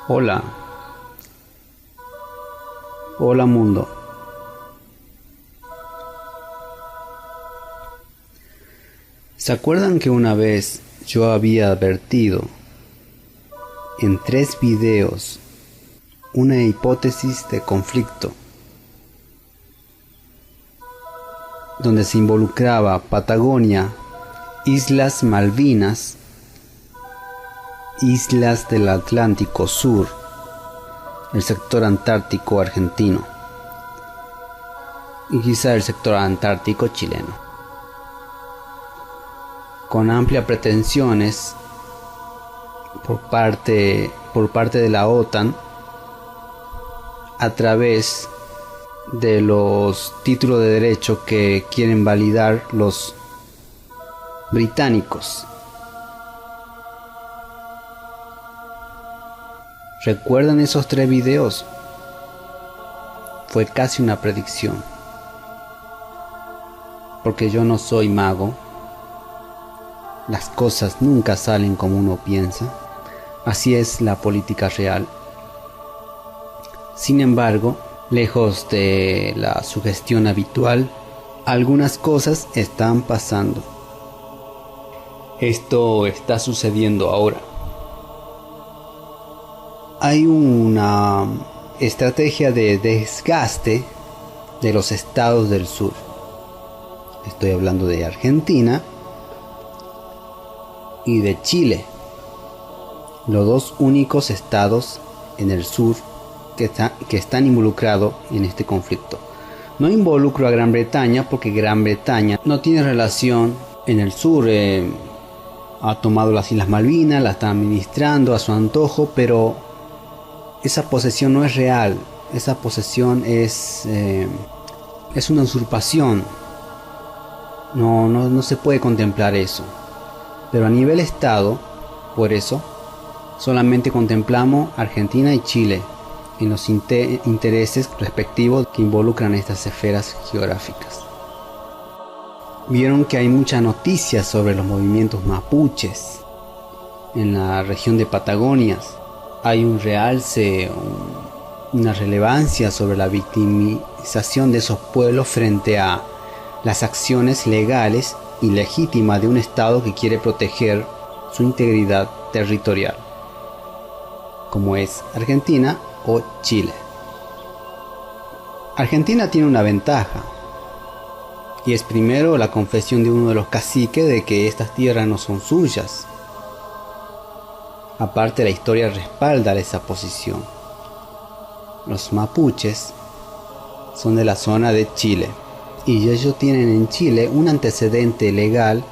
Hola, hola mundo. ¿Se acuerdan que una vez yo había advertido en 3 videos una hipótesis de conflicto donde se involucraba Patagonia, Islas Malvinas, islas del Atlántico Sur, el sector antártico argentino y quizá el sector antártico chileno, con amplias pretensiones por parte de la OTAN a través de los títulos de derecho que quieren validar los británicos. ¿Recuerdan esos 3 videos? Fue casi una predicción, porque yo no soy mago. Las cosas nunca salen como uno piensa. Así es la política real. Sin embargo, lejos de la sugestión habitual, algunas cosas están pasando. Esto está sucediendo ahora. Hay una estrategia de desgaste de los estados del sur. Estoy hablando de Argentina y de Chile, los 2 únicos estados en el sur que están involucrados en este conflicto. No involucro a Gran Bretaña porque Gran Bretaña no tiene relación en el sur. Ha tomado las Islas Malvinas, la está administrando a su antojo, pero esa posesión no es real. Esa posesión es una usurpación. No se puede contemplar eso. Pero a nivel Estado, por eso, solamente contemplamos Argentina y Chile en los intereses respectivos que involucran estas esferas geográficas. Vieron que hay muchas noticias sobre los movimientos mapuches en la región de Patagonia. Hay un realce, una relevancia sobre la victimización de esos pueblos frente a las acciones legales y legítimas de un Estado que quiere proteger su integridad territorial, como es Argentina o Chile. Argentina tiene una ventaja, y es primero la confesión de uno de los caciques de que estas tierras no son suyas. Aparte, la historia respalda esa posición. Los mapuches son de la zona de Chile, y ellos tienen en Chile un antecedente legal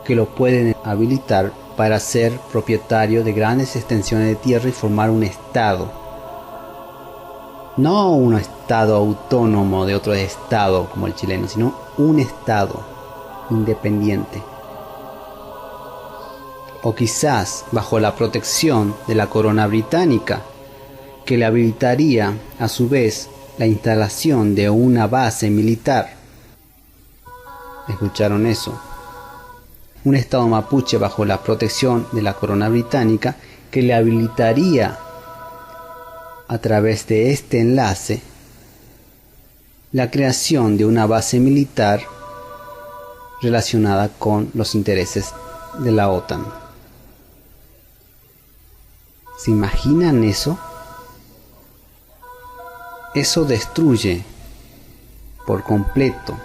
que lo pueden habilitar para ser propietario de grandes extensiones de tierra y formar un estado. No un estado autónomo de otro estado como el chileno, sino un estado independiente. O quizás bajo la protección de la corona británica, que le habilitaría a su vez la instalación de una base militar. ¿Escucharon eso? Un estado mapuche bajo la protección de la corona británica que le habilitaría a través de este enlace la creación de una base militar relacionada con los intereses de la OTAN. ¿Se imaginan eso? Eso destruye por completo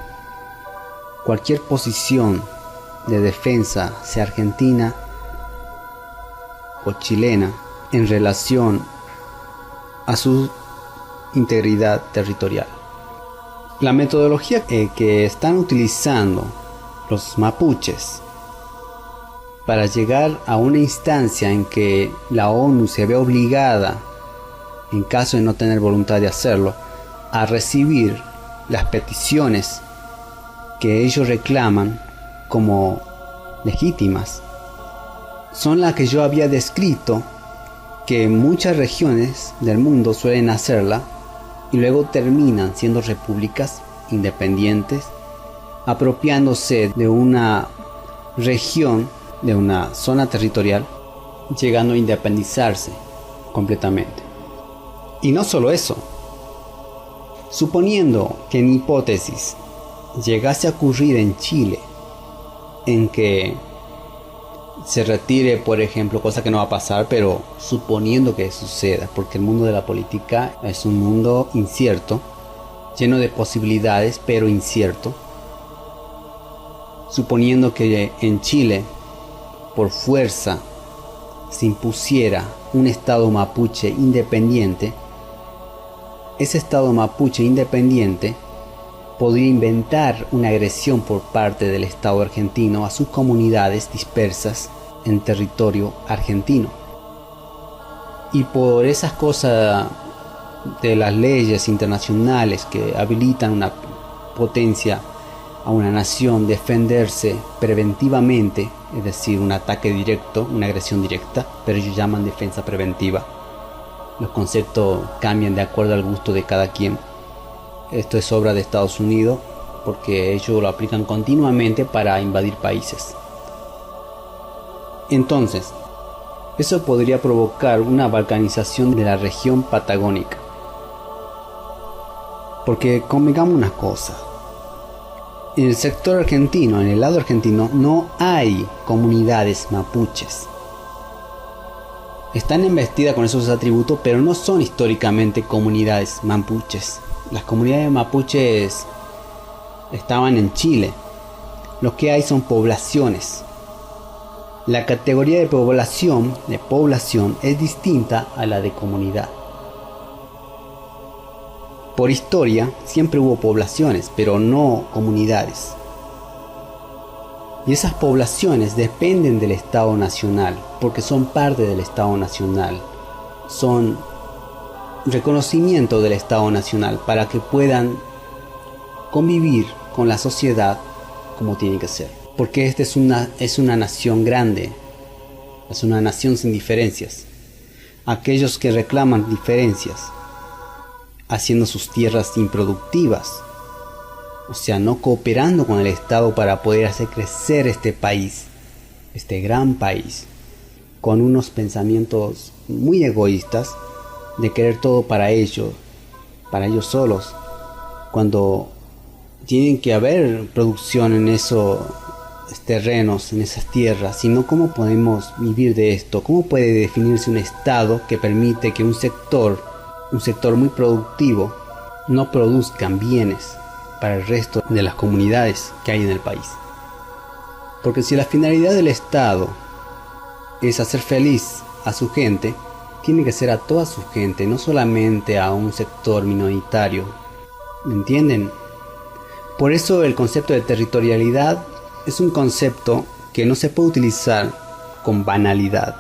cualquier posición de defensa, sea argentina o chilena, en relación a su integridad territorial. La metodología que están utilizando los mapuches para llegar a una instancia en que la ONU se ve obligada, en caso de no tener voluntad de hacerlo, a recibir las peticiones que ellos reclaman como legítimas, son las que yo había descrito, que muchas regiones del mundo suelen hacerla y luego terminan siendo repúblicas independientes, apropiándose de una región, de una zona territorial, llegando a independizarse completamente. Y no solo eso, suponiendo que en hipótesis llegase a ocurrir en Chile, en que se retire, por ejemplo, cosa que no va a pasar, pero suponiendo que suceda, porque el mundo de la política es un mundo incierto, lleno de posibilidades, pero incierto. Suponiendo que en Chile, por fuerza, se impusiera un Estado mapuche independiente, ese Estado mapuche independiente podría inventar una agresión por parte del Estado argentino a sus comunidades dispersas en territorio argentino. Y por esas cosas de las leyes internacionales que habilitan una potencia a una nación defenderse preventivamente, es decir, un ataque directo, una agresión directa, pero ellos llaman defensa preventiva. Los conceptos cambian de acuerdo al gusto de cada quien. Esto es obra de Estados Unidos porque ellos lo aplican continuamente para invadir países. Entonces, eso podría provocar una balcanización de la región patagónica. Porque convengamos una cosa, en el sector argentino, en el lado argentino, no hay comunidades mapuches. Están investidas con esos atributos, pero no son históricamente comunidades mapuches. Las comunidades mapuches estaban en Chile. Lo que hay son poblaciones. La categoría de población es distinta a la de comunidad. Por historia siempre hubo poblaciones, pero no comunidades. Y esas poblaciones dependen del Estado Nacional, porque son parte del Estado Nacional. Son reconocimiento del Estado Nacional para que puedan convivir con la sociedad como tiene que ser. Porque esta es una nación grande, es una nación sin diferencias. Aquellos que reclaman diferencias, haciendo sus tierras improductivas, o sea, no cooperando con el Estado para poder hacer crecer este país, este gran país, con unos pensamientos muy egoístas de querer todo para ellos solos, cuando tienen que haber producción en esos terrenos, en esas tierras. Si no, ¿cómo podemos vivir de esto? ¿Cómo puede definirse un Estado que permite que un sector muy productivo, no produzcan bienes para el resto de las comunidades que hay en el país? Porque si la finalidad del Estado es hacer feliz a su gente, tiene que ser a toda su gente, no solamente a un sector minoritario. ¿Me entienden? Por eso el concepto de territorialidad es un concepto que no se puede utilizar con banalidad.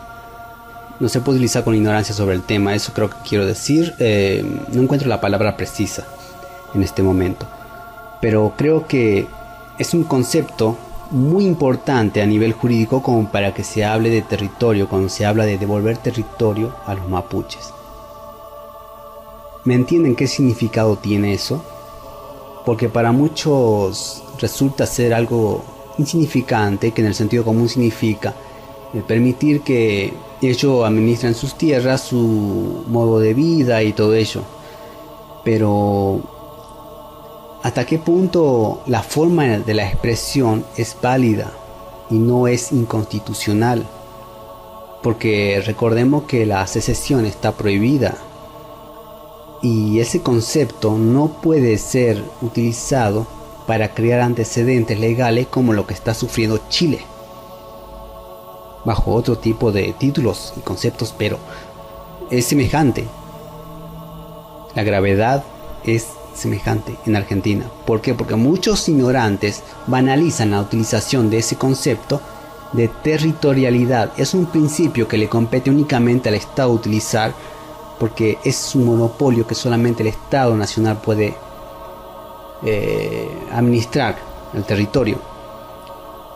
No se puede utilizar con ignorancia sobre el tema. Eso creo que quiero decir. No encuentro la palabra precisa en este momento. Pero creo que es un concepto muy importante a nivel jurídico como para que se hable de territorio, cuando se habla de devolver territorio a los mapuches. ¿Me entienden qué significado tiene eso? Porque para muchos resulta ser algo insignificante, que en el sentido común significa permitir que ellos administren sus tierras, su modo de vida y todo ello. Pero ¿hasta qué punto la forma de la expresión es válida y no es inconstitucional? Porque recordemos que la secesión está prohibida y ese concepto no puede ser utilizado para crear antecedentes legales como lo que está sufriendo Chile, bajo otro tipo de títulos y conceptos, pero es semejante. La gravedad es semejante en Argentina. ¿Por qué? Porque muchos ignorantes banalizan la utilización de ese concepto de territorialidad. Es un principio que le compete únicamente al Estado utilizar, porque es un monopolio que solamente el Estado Nacional puede administrar el territorio.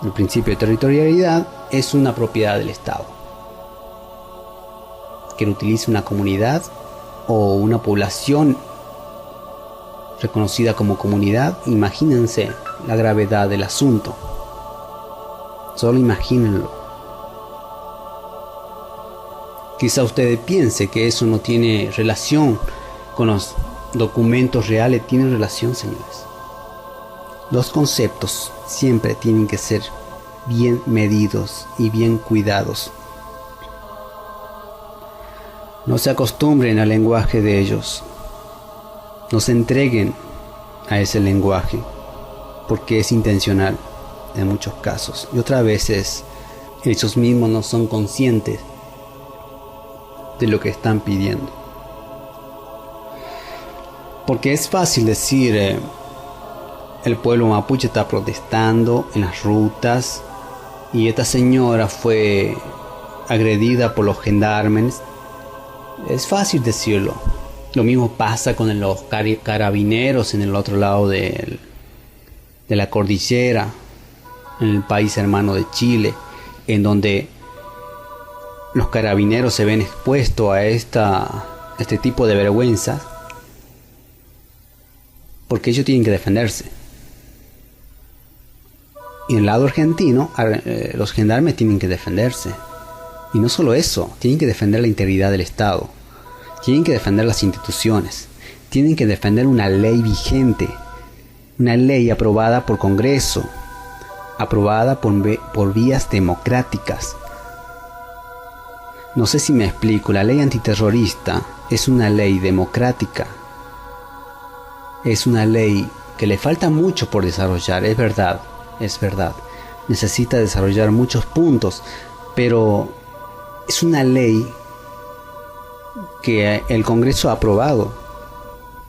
El principio de territorialidad es una propiedad del Estado, que lo utilice una comunidad o una población reconocida como comunidad. Imagínense la gravedad del asunto, solo imagínenlo. Quizá usted piense que eso no tiene relación con los documentos reales. Tiene relación, señores. Los conceptos siempre tienen que ser bien medidos y bien cuidados. No se acostumbren al lenguaje de ellos. No se entreguen a ese lenguaje, porque es intencional en muchos casos. Y otras veces ellos mismos no son conscientes de lo que están pidiendo. Porque es fácil decir, el pueblo mapuche está protestando en las rutas y esta señora fue agredida por los gendarmes. Es fácil decirlo. Lo mismo pasa con los carabineros en el otro lado de la cordillera, en el país hermano de Chile, en donde los carabineros se ven expuestos a este tipo de vergüenzas, porque ellos tienen que defenderse. Y en el lado argentino, los gendarmes tienen que defenderse. Y no solo eso, tienen que defender la integridad del Estado. Tienen que defender las instituciones. Tienen que defender una ley vigente. Una ley aprobada por Congreso. Aprobada por vías democráticas. No sé si me explico. La ley antiterrorista es una ley democrática. Es una ley que le falta mucho por desarrollar, es verdad. Necesita desarrollar muchos puntos, pero es una ley que el Congreso ha aprobado.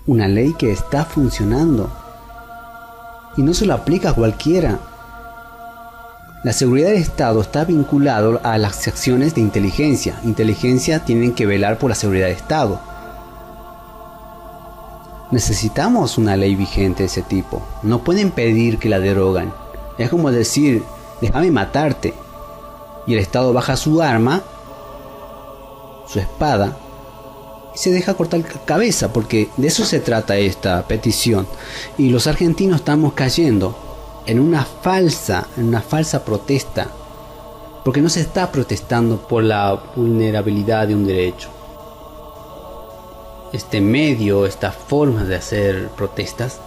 Una ley que está funcionando. Y no se lo aplica a cualquiera. La seguridad del Estado está vinculado a las acciones de inteligencia. Inteligencia tienen que velar por la seguridad del Estado. Necesitamos una ley vigente de ese tipo. No pueden pedir que la deroguen. Es como decir, déjame matarte. Y el Estado baja su arma, su espada, y se deja cortar cabeza, porque de eso se trata esta petición. Y los argentinos estamos cayendo en una falsa protesta, porque no se está protestando por la vulnerabilidad de un derecho. Este medio, esta forma de hacer protestas,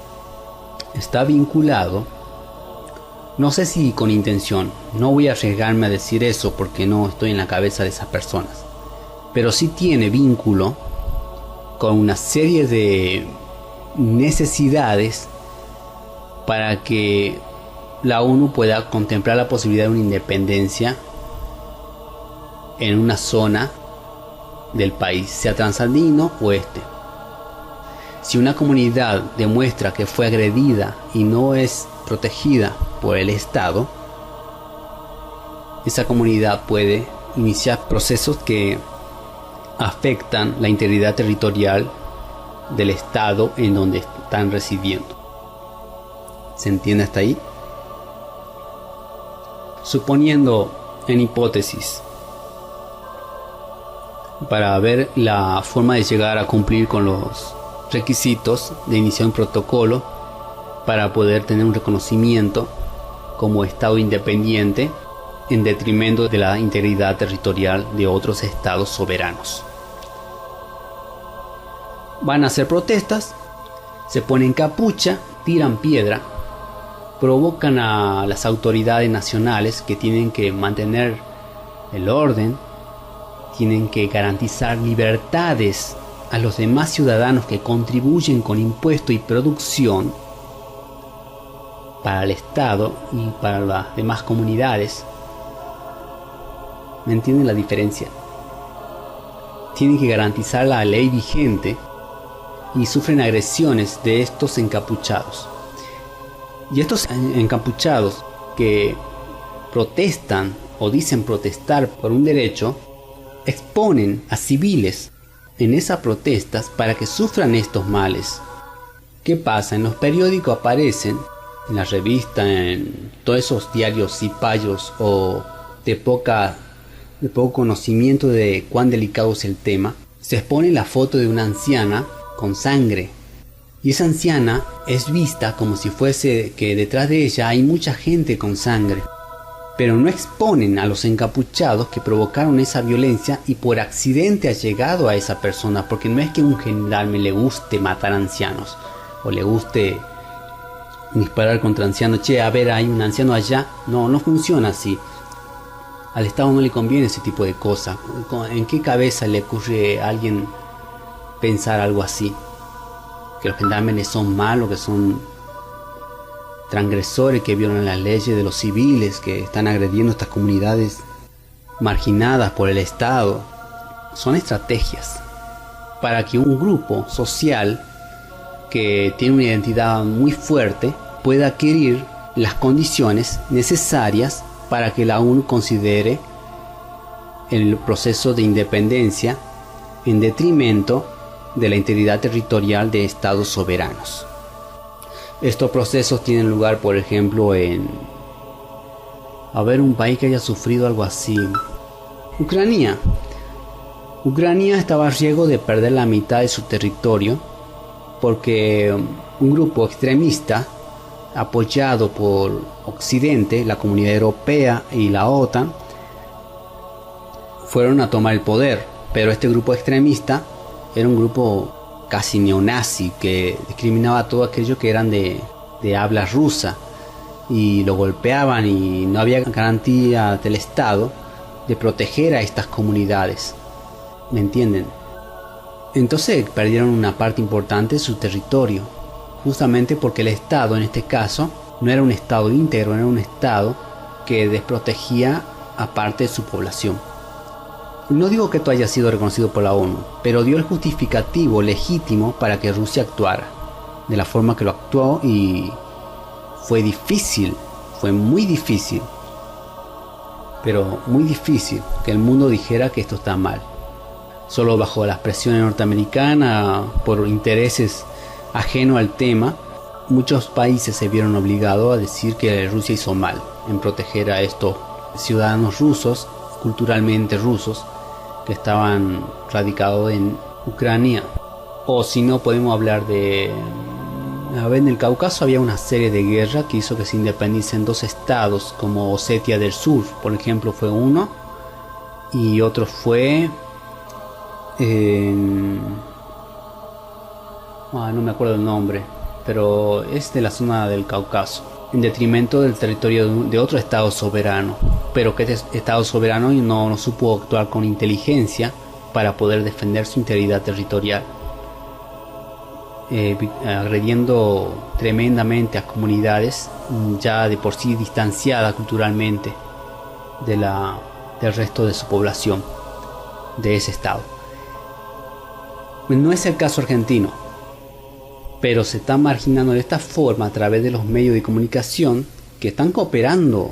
está vinculado, no sé si con intención, no voy a arriesgarme a decir eso porque no estoy en la cabeza de esas personas, pero sí tiene vínculo con una serie de necesidades para que la ONU pueda contemplar la posibilidad de una independencia en una zona del país, sea transandino o este. Si una comunidad demuestra que fue agredida y no es protegida por el Estado, esa comunidad puede iniciar procesos que afectan la integridad territorial del Estado en donde están residiendo. ¿Se entiende hasta ahí? Suponiendo, en hipótesis, para ver la forma de llegar a cumplir con los requisitos de iniciar un protocolo para poder tener un reconocimiento como Estado independiente en detrimento de la integridad territorial de otros estados soberanos. Van a hacer protestas, se ponen capucha, tiran piedra, provocan a las autoridades nacionales que tienen que mantener el orden, tienen que garantizar libertades a los demás ciudadanos que contribuyen con impuesto y producción para el Estado y para las demás comunidades. ¿Me entienden la diferencia? Tienen que garantizar la ley vigente y sufren agresiones de estos encapuchados. Y estos encapuchados que protestan o dicen protestar por un derecho, exponen a civiles en esas protestas para que sufran estos males. ¿Qué pasa? En los periódicos aparecen, en la revista, en todos esos diarios cipayos o de poco conocimiento de cuán delicado es el tema, se expone la foto de una anciana con sangre. Y esa anciana es vista como si fuese que detrás de ella hay mucha gente con sangre. pero no exponen a los encapuchados que provocaron esa violencia y por accidente ha llegado a esa persona, porque no es que a un gendarme le guste matar ancianos o le guste disparar contra ancianos. Che, a ver, hay un anciano allá. No, no funciona así. Al Estado no le conviene ese tipo de cosas. ¿En qué cabeza le ocurre a alguien pensar algo así? Que los gendarmes son malos, que son transgresores, que violan las leyes de los civiles, que están agrediendo a estas comunidades marginadas por el Estado. Son estrategias para que un grupo social que tiene una identidad muy fuerte pueda adquirir las condiciones necesarias para que la ONU considere el proceso de independencia en detrimento de la integridad territorial de estados soberanos. Estos procesos tienen lugar, por ejemplo, en un país que haya sufrido algo así. Ucrania. Ucrania estaba a riesgo de perder la mitad de su territorio porque un grupo extremista apoyado por Occidente, la Comunidad Europea y la OTAN, fueron a tomar el poder. Pero este grupo extremista era un grupo casi neonazi que discriminaba a todos aquellos que eran de habla rusa y lo golpeaban, y no había garantía del Estado de proteger a estas comunidades. ¿Me entienden? Entonces perdieron una parte importante de su territorio, justamente porque el Estado, en este caso, no era un Estado íntegro, era un Estado que desprotegía a parte de su población. No digo que esto haya sido reconocido por la ONU, pero dio el justificativo legítimo para que Rusia actuara de la forma que lo actuó, y fue difícil, fue muy difícil, pero muy difícil que el mundo dijera que esto está mal. Solo bajo las presiones norteamericanas, por intereses ajenos al tema, muchos países se vieron obligados a decir que Rusia hizo mal en proteger a estos ciudadanos rusos, culturalmente rusos, que estaban radicados en Ucrania. O si no, podemos hablar de... en el Cáucaso había una serie de guerras que hizo que se independicen dos estados, como Osetia del Sur, por ejemplo, fue uno, y otro fue... no me acuerdo el nombre, pero es de la zona del Cáucaso, en detrimento del territorio de otro estado soberano, pero que este estado soberano no supo actuar con inteligencia para poder defender su integridad territorial, agrediendo tremendamente a comunidades ya de por sí distanciadas culturalmente del resto de su población de ese estado. No es el caso argentino, pero se está marginando de esta forma a través de los medios de comunicación que están cooperando,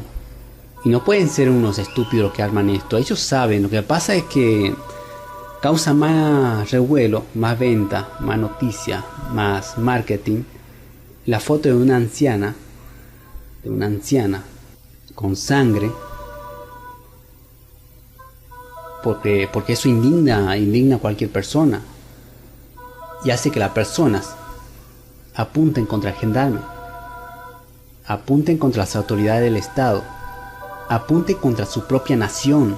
y no pueden ser unos estúpidos los que arman esto. Ellos saben. Lo que pasa es que causa más revuelo, más venta, más noticia, más marketing la foto de una anciana con sangre, porque eso indigna a cualquier persona y hace que las personas apunten contra el gendarme, apunten contra las autoridades del Estado, apunten contra su propia nación,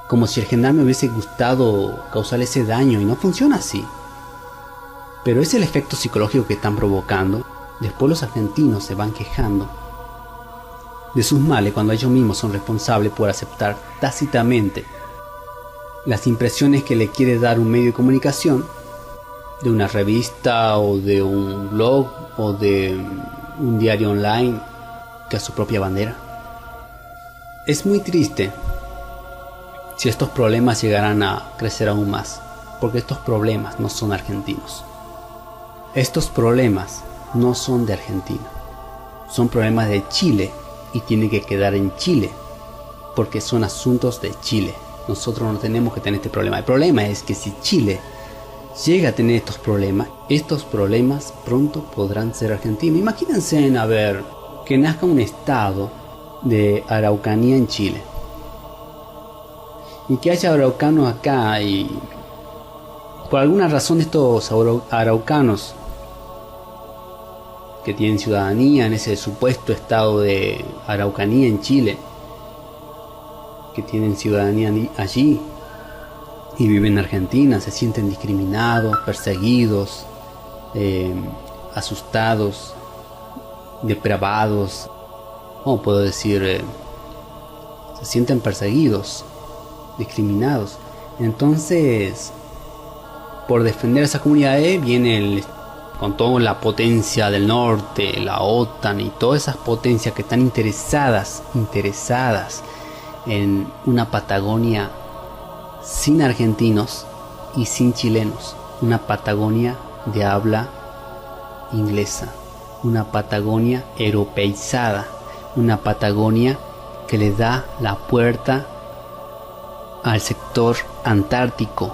como si el gendarme hubiese gustado causarle ese daño, y no funciona así. Pero es el efecto psicológico que están provocando. Después los argentinos se van quejando de sus males cuando ellos mismos son responsables por aceptar tácitamente las impresiones que le quiere dar un medio de comunicación, de una revista o de un blog o de un diario online, que a su propia bandera. Es muy triste si estos problemas llegaran a crecer aún más, porque estos problemas no son argentinos. Estos problemas no son de Argentina, son problemas de Chile y tienen que quedar en Chile, porque son asuntos de Chile. Nosotros no tenemos que tener este problema. El problema es que si Chile llega a tener estos problemas pronto podrán ser argentinos. Imagínense, que nazca un estado de Araucanía en Chile, y que haya araucanos acá, y por alguna razón estos araucanos que tienen ciudadanía en ese supuesto estado de Araucanía en Chile, que tienen ciudadanía allí y viven en Argentina, se sienten discriminados, perseguidos, asustados, depravados, ¿cómo puedo decir? Se sienten perseguidos, discriminados. Entonces, por defender a esa comunidad viene con toda la potencia del norte, la OTAN y todas esas potencias que están interesadas en una Patagonia sin argentinos y sin chilenos, una Patagonia de habla inglesa, una Patagonia europeizada, una Patagonia que le da la puerta al sector antártico,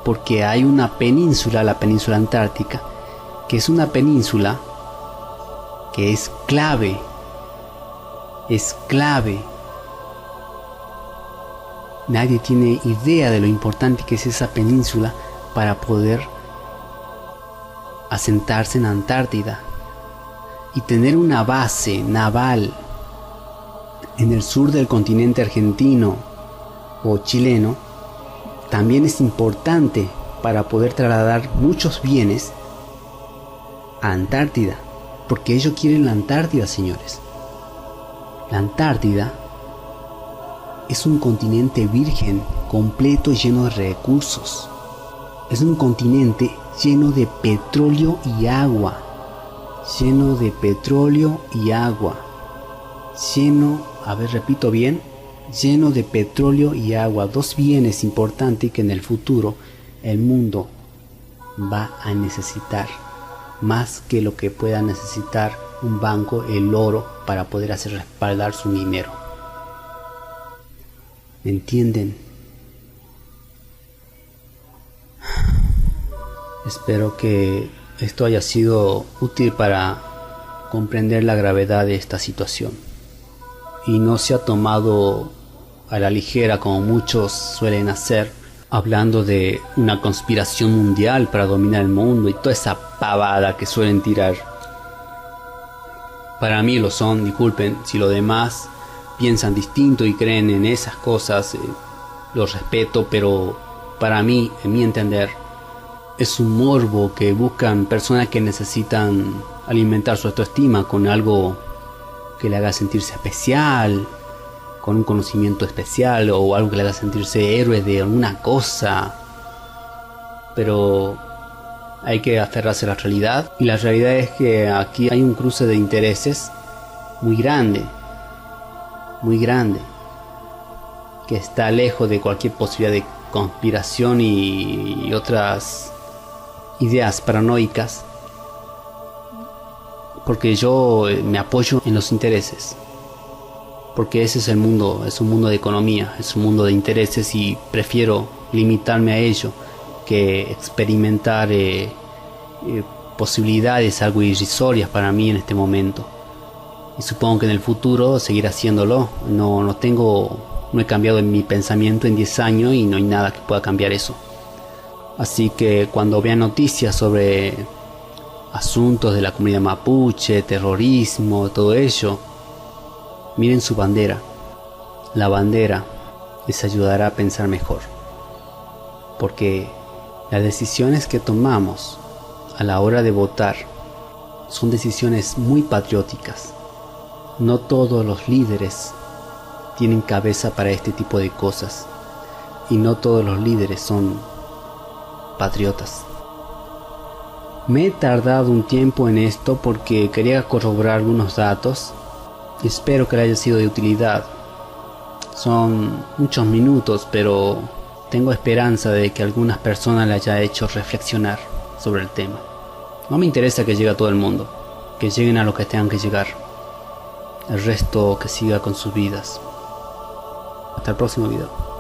porque hay una península, la península antártica, que es una península que es clave. Nadie tiene idea de lo importante que es esa península para poder asentarse en Antártida y tener una base naval en el sur del continente argentino o chileno. También es importante para poder trasladar muchos bienes a Antártida, porque ellos quieren la Antártida, señores. La Antártida es un continente virgen, completo y lleno de recursos. Es un continente lleno de petróleo y agua. Lleno de petróleo y agua. Repito bien. Lleno de petróleo y agua. Dos bienes importantes que en el futuro el mundo va a necesitar. Más que lo que pueda necesitar un banco, el oro, para poder hacer respaldar su dinero. ¿Me entienden? Espero que esto haya sido útil para comprender la gravedad de esta situación y no se ha tomado a la ligera como muchos suelen hacer, hablando de una conspiración mundial para dominar el mundo y toda esa pavada que suelen tirar. Para mí lo son, disculpen, si los demás piensan distinto y creen en esas cosas, los respeto, pero para mí, en mi entender, es un morbo que buscan personas que necesitan alimentar su autoestima con algo que le haga sentirse especial, con un conocimiento especial o algo que le haga sentirse héroe de alguna cosa. Pero hay que aferrarse a la realidad, y la realidad es que aquí hay un cruce de intereses muy grande, que está lejos de cualquier posibilidad de conspiración y otras ideas paranoicas, porque yo me apoyo en los intereses, porque ese es el mundo, es un mundo de economía, es un mundo de intereses, y prefiero limitarme a ello que experimentar posibilidades algo irrisorias para mí en este momento, y supongo que en el futuro seguiré haciéndolo. No he cambiado en mi pensamiento en 10 años y no hay nada que pueda cambiar eso. Así que cuando vean noticias sobre asuntos de la comunidad mapuche, terrorismo, todo ello, miren su bandera. La bandera les ayudará a pensar mejor, porque las decisiones que tomamos a la hora de votar son decisiones muy patrióticas. No todos los líderes tienen cabeza para este tipo de cosas, y no todos los líderes son patriotas. Me he tardado un tiempo en esto porque quería corroborar algunos datos. Espero que le haya sido de utilidad. Son muchos minutos, pero tengo esperanza de que algunas personas le haya hecho reflexionar sobre el tema. No me interesa que llegue a todo el mundo, que lleguen a lo que tengan que llegar. El resto que siga con sus vidas. Hasta el próximo video.